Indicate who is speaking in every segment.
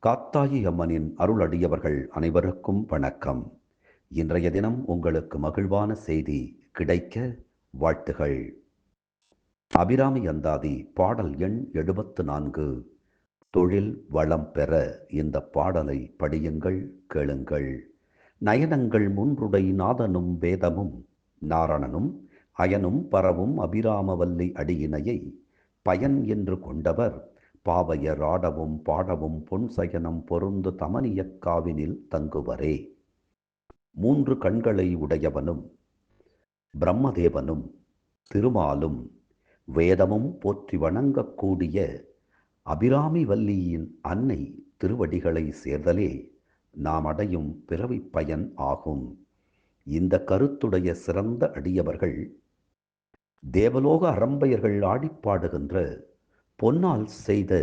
Speaker 1: காத்தாயி அம்மனின் அருளடியவர்கள் அனைவருக்கும் வணக்கம். இன்றைய தினம் உங்களுக்கு மகிழ்வான செய்தி கிடைக்க வாழ்த்துகள். அபிராமி அந்தாதி பாடல் எண் 74. தொழில் வளம் பெற இந்த பாடலை படியுங்கள், கேளுங்கள். நயனங்கள் மூன்றுடை நாதனும் வேதமும் நாரணனும் அயனும் பரவும் அபிராமவல்லி அடியினையை பயன் என்று கொண்டவர் பாவையர் ஆடவும் பாடவும் பொன்சயனம் பொருந்து தமனியக்காவினில் தங்குவரே. மூன்று கண்களை உடையவனும் பிரம்மதேவனும் திருமாலும் வேதமும் போற்றி வணங்கக்கூடிய அபிராமி வல்லியின் அன்னை திருவடிகளை சேர்தலே நாம் அடையும் பிறவிப் பயன் ஆகும். இந்த கருத்துடைய சிறந்த அடியவர்கள் தேவலோக அரம்பையர்கள் ஆடிப்பாடுகின்ற பொன்னால் செய்த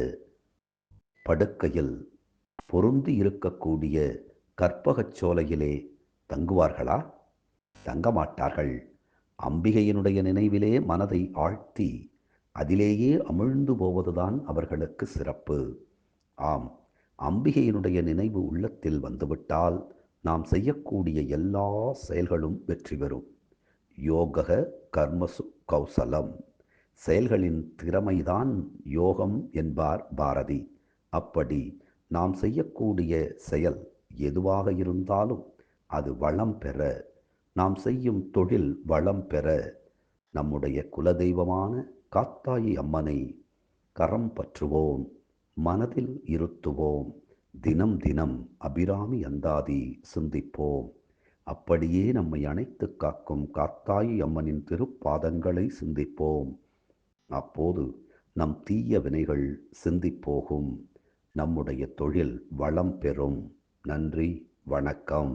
Speaker 1: படுக்கையில் பொருந்தி இருக்கக்கூடிய கற்பகச் சோலையிலே தங்குவார்களா? தங்கமாட்டார்கள். அம்பிகையினுடைய நினைவிலே மனதை ஆழ்த்தி அதிலேயே அமிழ்ந்து போவதுதான் அவர்களுக்கு சிறப்பு. ஆம், அம்பிகையினுடைய நினைவு உள்ளத்தில் வந்துவிட்டால் நாம் செய்யக்கூடிய எல்லா செயல்களும் வெற்றி பெறும். யோக கர்மசு கௌசலம், செயல்களின் திறமைதான் யோகம் என்பார் பாரதி. அப்படி நாம் செய்யக்கூடிய செயல் எதுவாக இருந்தாலும் அது வளம் பெற, நாம் செய்யும் தொழில் வளம் பெற நம்முடைய குலதெய்வமான காத்தாயி அம்மனை கரம் பற்றுவோம், மனதில் இருத்துவோம். தினம் தினம் அபிராமி அந்தாதி சிந்திப்போம். அப்படியே நம்மை அணைத்து காக்கும் காத்தாயி அம்மனின் திருப்பாதங்களை சிந்திப்போம். அப்போது நம் தீய வினைகள் சிந்திப்போகும். நம்முடைய தொழில் வளம் பெறும். நன்றி, வணக்கம்.